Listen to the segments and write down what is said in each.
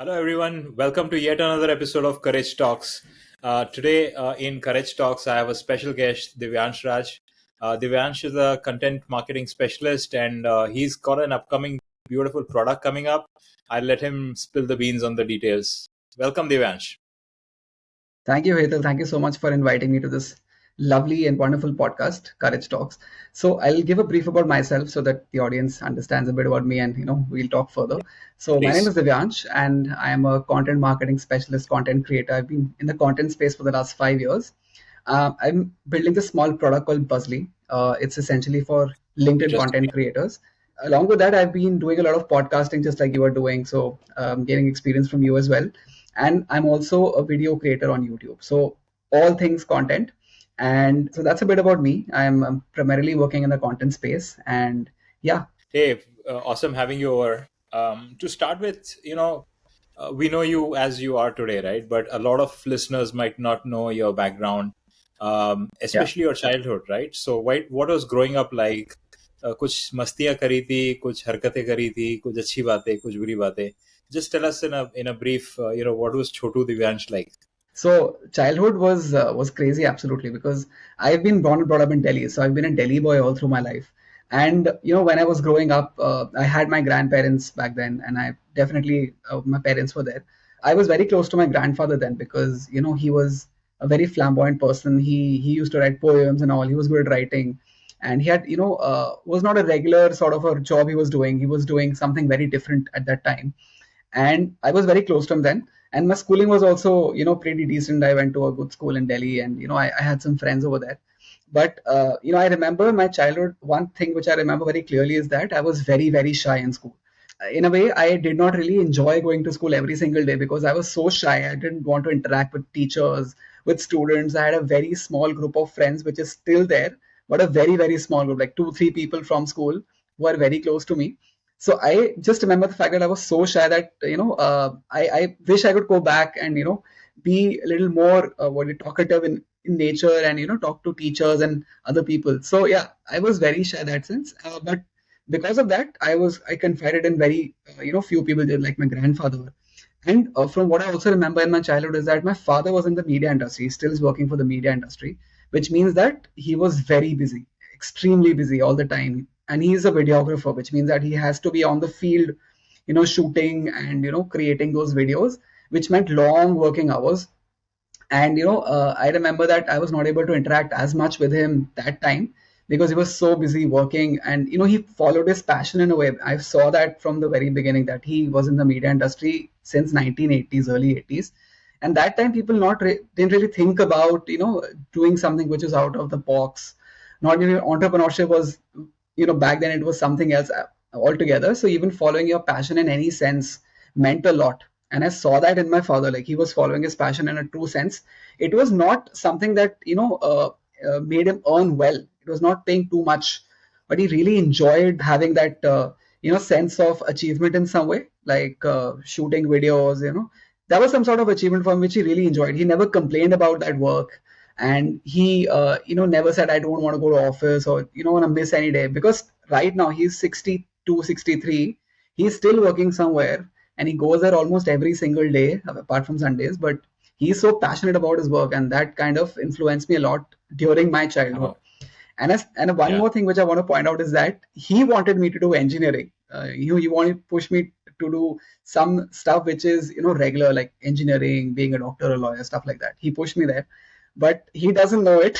Hello, everyone. Welcome to yet another episode of Courage Talks. Today, in Courage Talks, I have a special guest, Divyansh Raj. Divyansh is a content marketing specialist, and he's got an upcoming beautiful product coming up. I'll let him spill the beans on the details. Welcome, Divyansh. Thank you, Hetal. Thank you so much for inviting me to this lovely and wonderful podcast, Courage Talks. So I'll give a brief about myself so that the audience understands a bit about me and we'll talk further. So my name Please. is Divyansh and I am a content marketing specialist, content creator. I've been in the content space for the last 5 years. I'm building this small product called Buzzly. It's essentially for LinkedIn Interesting. content creators. Along with that, I've been doing a lot of podcasting, just like you are doing. So getting experience from you as well. And I'm also a video creator on YouTube. So all things content. And so that's a bit about me. I'm primarily working in the content space. And yeah, Hey, awesome having you over. To start with, we know you as you are today, right? But a lot of listeners might not know your background, yeah. especially your childhood, right? So, what was growing up like? कुछ मस्तियाँ करी थी, कुछ हरकतें करी थी, कुछ अच्छी बातें, कुछ बुरी बातें. Just tell us in a brief, what was Chotu Divyansh like? So childhood was crazy, absolutely, because I've been born and brought up in Delhi. So I've been a Delhi boy all through my life. And when I was growing up, I had my grandparents back then, and I definitely my parents were there. I was very close to my grandfather then because he was a very flamboyant person. He used to write poems and all. He was good at writing, and he had was not a regular sort of a job he was doing. He was doing something very different at that time, and I was very close to him then. And my schooling was also pretty decent. I went to a good school in Delhi, and I had some friends over there. But I remember my childhood. One thing which I remember very clearly is that I was very very shy in school. In a way, I did not really enjoy going to school every single day because I was so shy. I didn't want to interact with teachers, with students. I had a very small group of friends, which is still there, but a very, very small group, like two, three people from school who are very close to me. So I just remember the fact that I was so shy that, I wish I could go back and, be a little more talkative in nature and, talk to teachers and other people. So yeah, I was very shy in that sense. But because of that, I confided in very few people did, like my grandfather. And from what I also remember in my childhood is that my father was in the media industry. He still is working for the media industry, which means that he was very busy, extremely busy all the time. And he is a videographer, which means that he has to be on the field, shooting and creating those videos, which meant long working hours. And I remember that I was not able to interact as much with him that time because he was so busy working, and he followed his passion in a way. I saw that from the very beginning that he was in the media industry since 1980s, early 80s. And that time people didn't really think about doing something which is out of the box. Not even entrepreneurship was, back then it was something else altogether. So even following your passion in any sense meant a lot. And I saw that in my father, like he was following his passion in a true sense. It was not something that made him earn well. It was not paying too much, but he really enjoyed having that sense of achievement in some way, like shooting videos. That was some sort of achievement for him which he really enjoyed. He never complained about that work, and he never said I don't want to go to office or want to miss any day, because right now he's 62, 63. He's still working somewhere, and he goes there almost every single day apart from Sundays. But he's so passionate about his work, and that kind of influenced me a lot during my childhood. Oh, And one yeah. more thing which I want to point out is that he wanted me to do engineering. He wanted to push me to do some stuff which is regular, like engineering, being a doctor, a lawyer, stuff like that. He pushed me there, but he doesn't know it.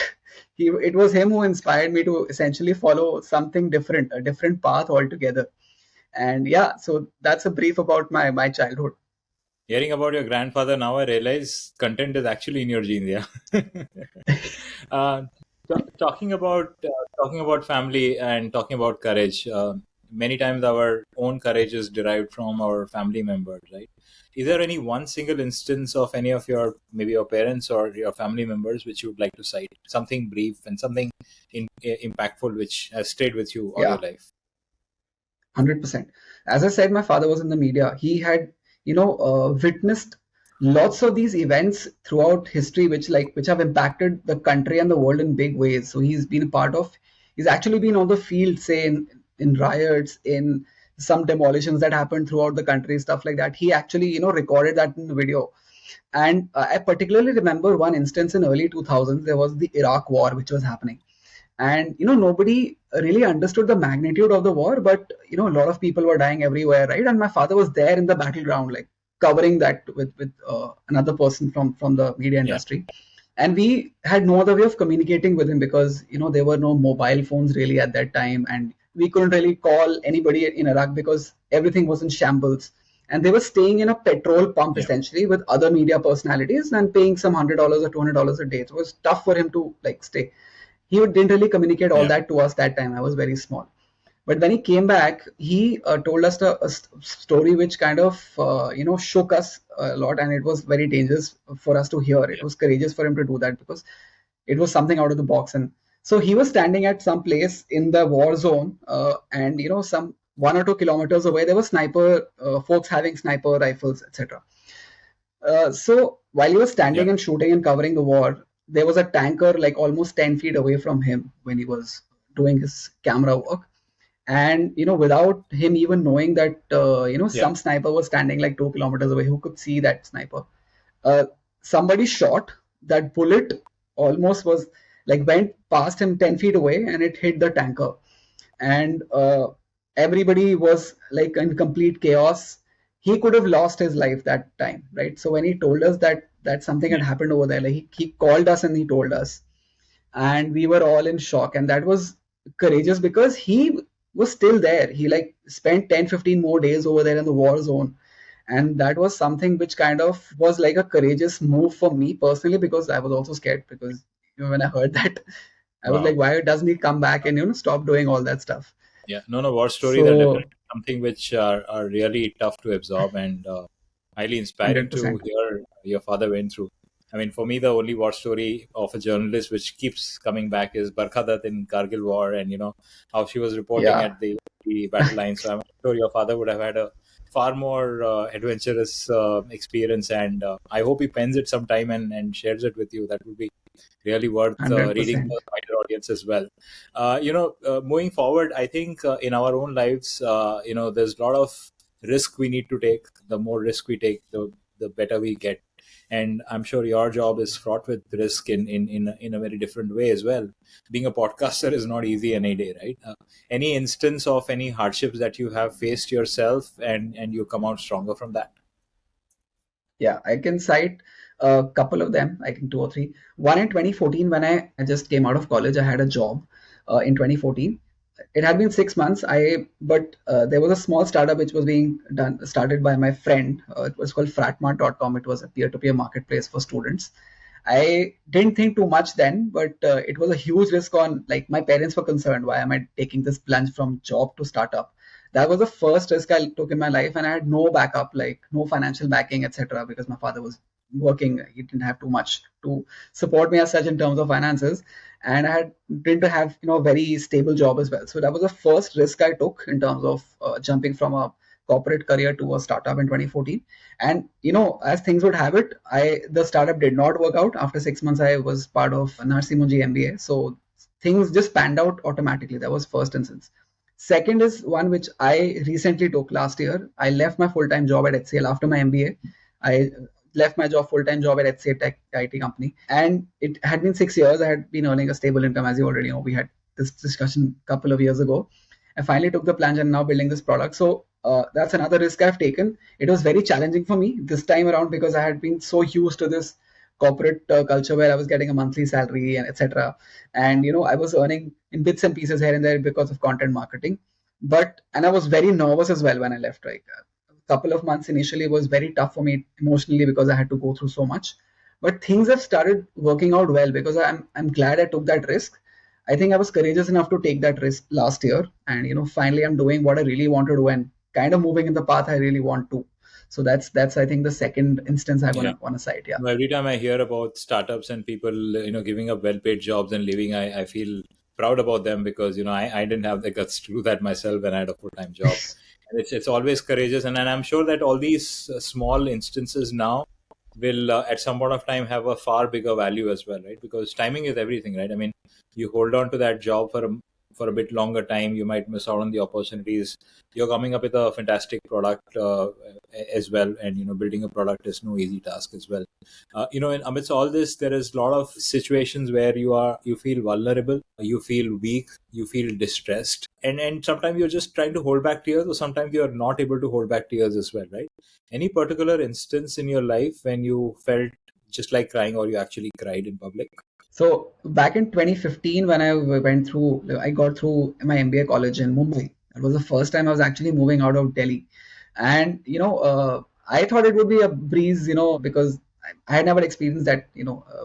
It was him who inspired me to essentially follow something different, a different path altogether. And yeah, so that's a brief about my childhood. Hearing about your grandfather, now I realize content is actually in your genes. Yeah. uh, talking about family and talking about courage. Many times our own courage is derived from our family members, right? Is there any one single instance of any of your, maybe your parents or your family members, which you would like to cite? Something brief and something impactful which has stayed with you all your Yeah, life. 100%. As I said, my father was in the media. He had, witnessed lots of these events throughout history, which have impacted the country and the world in big ways. So he's been a part of. He's actually been on the field, say in riots, in some demolitions that happened throughout the country, stuff like that. He actually, recorded that in the video. And I particularly remember one instance in early 2000s. There was the Iraq war, which was happening, and nobody really understood the magnitude of the war, but a lot of people were dying everywhere, right? And my father was there in the battleground, like covering that with another person from the media Yeah. industry. And we had no other way of communicating with him because there were no mobile phones really at that time, and we couldn't really call anybody in Iraq because everything was in shambles. And they were staying in a petrol pump Yeah. essentially with other media personalities and paying some $100 or $200 a day. So it was tough for him to like stay. He didn't really communicate all Yeah. that to us that time. I was very small. But when he came back, he told us a story which kind of shook us a lot, and it was very dangerous for us to hear. It Yeah. was courageous for him to do that because it was something out of the box. And so he was standing at some place in the war zone, and some 1 or 2 kilometers away, there were sniper folks having sniper rifles, etc. So while he was Yeah. standing and shooting and covering the war, there was a tanker like almost 10 feet away from him when he was doing his camera work. And without him even knowing that Yeah. some sniper was standing like 2 kilometers away who could see that sniper, uh, somebody shot. That bullet almost was like went past him 10 feet away and it hit the tanker. And everybody was like in complete chaos. He could have lost his life that time, right? So when he told us that something had Yeah. happened over there, like he called us and he told us, and we were all in shock. And that was courageous because he was still there. He like spent 10-15 more days over there in the war zone. And that was something which kind of was like a courageous move for me personally, because I was also scared, because when I heard that, I was like, Wow. why doesn't he come back and stop doing all that stuff? Yeah. No, no, war stories are So definitely something which are really tough to absorb and highly inspiring to 100%. hear your father went through. I mean, for me, the only war story of a journalist which keeps coming back is Barkha Dutt in Kargil War, and how she was reporting Yeah, at the battle line. So I'm sure your father would have had a far more adventurous experience, and I hope he pens it sometime and shares it with you. That would be really worth reading for 100%. the wider audience as well. Moving forward, I think in our own lives, there's a lot of risk we need to take. The more risk we take, the better we get. And I'm sure your job is fraught with risk in a very different way as well. Being a podcaster is not easy any day, right? Any instance of any hardships that you have faced yourself and you come out stronger from that? Yeah, I can cite a couple of them, I think two or three. One in 2014, when I just came out of college, I had a job in 2014. It had been 6 months. But there was a small startup which was being started by my friend. It was called fratmart.com. It was a peer-to-peer marketplace for students. I didn't think too much then, but it was a huge risk on, like, my parents were concerned, why am I taking this plunge from job to startup? That was the first risk I took in my life, and I had no backup, like no financial backing, etc., because my father was working. He didn't have too much to support me as such in terms of finances, and I didn't have a very stable job as well. So that was the first risk I took in terms of jumping from a corporate career to a startup in 2014. And as things would have it, the startup did not work out. After 6 months, I was part of Narsimunji MBA, so things just panned out automatically. That was first instance. Second is one which I recently took last year. I left my full-time job at HCL after my MBA. I left my full-time job at HCL Tech IT company, and it had been 6 years. I had been earning a stable income, as you already know. We had this discussion a couple of years ago. I finally took the plunge and now building this product. So that's another risk I've taken. It was very challenging for me this time around because I had been so used to this corporate culture where I was getting a monthly salary and etc. And I was earning in bits and pieces here and there because of content marketing. And I was very nervous as well when I left. Like a couple of months initially was very tough for me emotionally because I had to go through so much. But things have started working out well because I'm glad I took that risk. I think I was courageous enough to take that risk last year, and finally I'm doing what I really want to do and kind of moving in the path I really want to. So that's I think the second instance I Yeah. want to cite. Yeah, Every time I hear about startups and people, giving up well-paid jobs and leaving, I feel proud about them because, I didn't have the guts to do that myself when I had a full-time job. And it's always courageous. And I'm sure that all these small instances now will, at some point of time, have a far bigger value as well, right? Because timing is everything, right? I mean, you hold on to that job for a bit longer time, you might miss out on the opportunities. You're coming up with a fantastic product as well, and building a product is no easy task as well. In amidst all this, there is a lot of situations where you feel vulnerable, you feel weak, you feel distressed, and sometimes you're just trying to hold back tears, or sometimes you're not able to hold back tears as well, right? Any particular instance in your life when you felt just like crying, or you actually cried in public? So back in 2015, when I got through my MBA college in Mumbai. That was the first time I was actually moving out of Delhi, and I thought it would be a breeze, because I had never experienced that,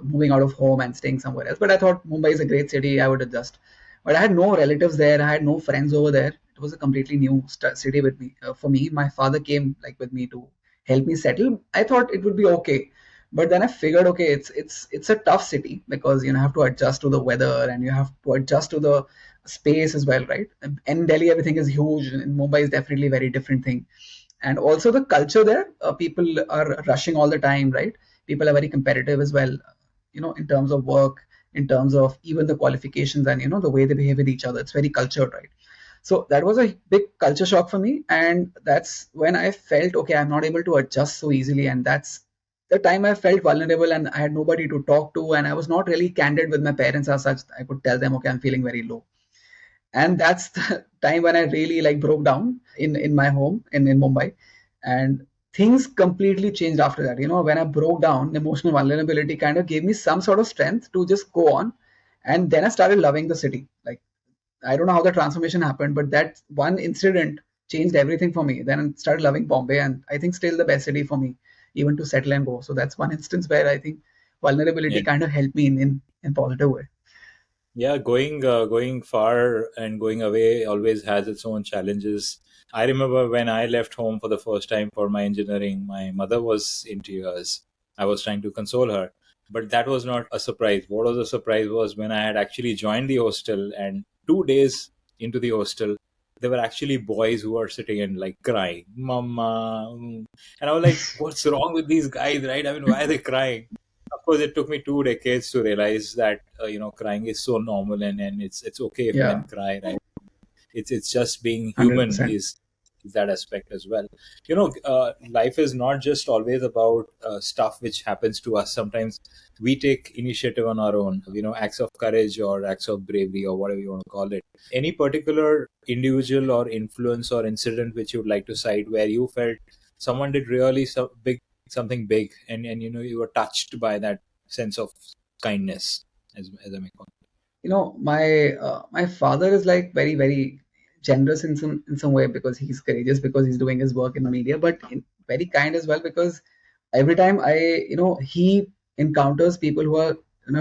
moving out of home and staying somewhere else. But I thought Mumbai is a great city, I would adjust. But I had no relatives there, I had no friends over there. It was a completely new city with me. For me, my father came like with me to help me settle. I thought it would be okay, but then I figured, okay, it's a tough city because you have to adjust to the weather and you have to adjust to the space as well, right? In Delhi, everything is huge. In Mumbai is definitely a very different thing, and also the culture there. People are rushing all the time, right? People are very competitive as well, in terms of work, in terms of even the qualifications, and the way they behave with each other. It's very cultured, right? So that was a big culture shock for me, and that's when I felt, okay, I'm not able to adjust so easily, and that's the time I felt vulnerable and I had nobody to talk to, and I was not really candid with my parents as such. I could tell them, okay, I'm feeling very low, and that's the time when I really like broke down in my home in Mumbai, and things completely changed after that. When I broke down, emotional vulnerability kind of gave me some sort of strength to just go on, and then I started loving the city. Like, I don't know how the transformation happened, but that one incident changed everything for me. Then I started loving Bombay, and I think still the best city for me, even to settle and go. So that's one instance where I think vulnerability kind of helped me in positive way. Yeah, going far and going away always has its own challenges. I remember when I left home for the first time for my engineering, my mother was in tears. I was trying to console her, but that was not a surprise. What was a surprise was when I had actually joined the hostel, and 2 days into the hostel, there were actually boys who were sitting and like crying, "Mama," and I was like, "What's wrong with these guys?" Right? I mean, why are they crying? Of course, it took me 2 decades to realize that crying is so normal, and it's okay if men Yeah, cry, right? It's just being human 100%. is that aspect as well. Life is not just always about stuff which happens to us. Sometimes we take initiative on our own, acts of courage or acts of bravery or whatever you want to call it. Any particular individual or influence or incident which you'd like to cite where you felt someone did really something big, and you were touched by that sense of kindness, as I may call My father is like very very generous in some way, because he's courageous, because he's doing his work in the media, but very kind as well, because every time he encounters people who are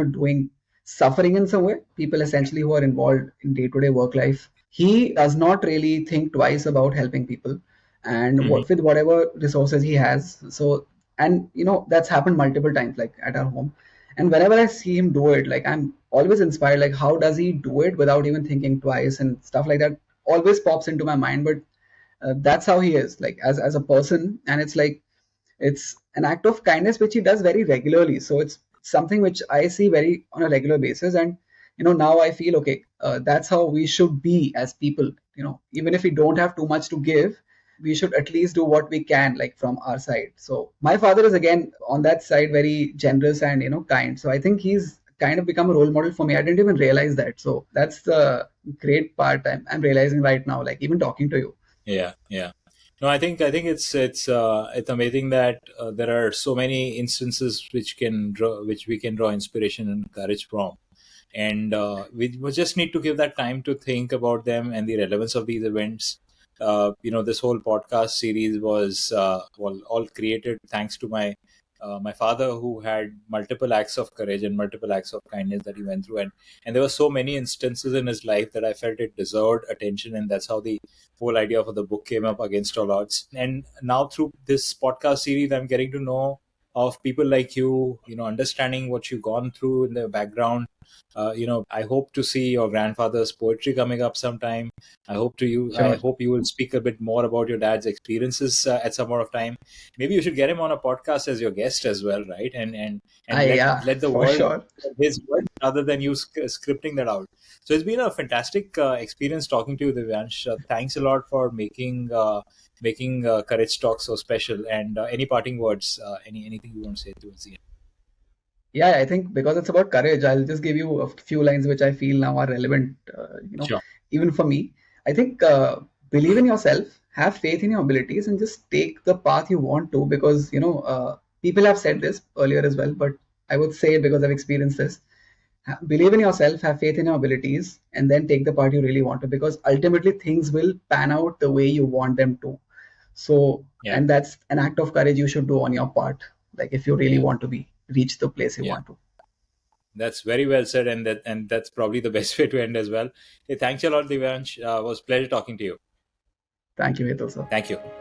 doing suffering in some way, people essentially who are involved in day-to-day work life, he does not really think twice about helping people, and it. with whatever resources he has. So, and that's happened multiple times, like at our home, and whenever I see him do it, like, I'm always inspired, like how does he do it without even thinking twice, and stuff like that always pops into my mind. But that's how he is, like, as a person, and it's like it's an act of kindness which he does very regularly. So it's something which I see very on a regular basis, and now I feel, okay, that's how we should be as people. Even if we don't have too much to give, we should at least do what we can, like, from our side. So my father is again on that side very generous and kind. So I think he's kind of become a role model for me. I didn't even realize that. So that's the great part I'm realizing right now, like even talking to you. Yeah, yeah. No, I think it's amazing that there are so many instances which we can draw inspiration and courage from, and we just need to give that time to think about them and the relevance of these events. This whole podcast series was all created thanks to my father, who had multiple acts of courage and multiple acts of kindness that he went through, and there were so many instances in his life that I felt it deserved attention, and that's how the whole idea for the book came up, Against All Odds. And now through this podcast series, I'm getting to know of people like you, understanding what you've gone through in the background. I hope to see your grandfather's poetry coming up sometime. I Sure. hope you will speak a bit more about your dad's experiences at some more of time. Maybe you should get him on a podcast as your guest as well, right? And I, let yeah, let the for world sure. hear his voice rather than you scripting that out. So it's been a fantastic experience talking to you, Divyansh. Thanks a lot for making Courage Talk so special. And any parting words, anything you want to say towards the end? Yeah, I think because it's about courage, I'll just give you a few lines which I feel now are relevant, Sure. even for me. I think believe in yourself, have faith in your abilities, and just take the path you want to. Because people have said this earlier as well, but I would say it because I've experienced this. Believe in yourself, have faith in your abilities, and then take the part you really want to. Because ultimately, things will pan out the way you want them to. So, Yeah. and that's an act of courage you should do on your part. Like if you really Yeah. want to reach the place you Yeah. want to. That's very well said, and that's probably the best way to end as well. Hey, thanks a lot, Divyansh. It was a pleasure talking to you. Thank you, Hetal sir. Thank you.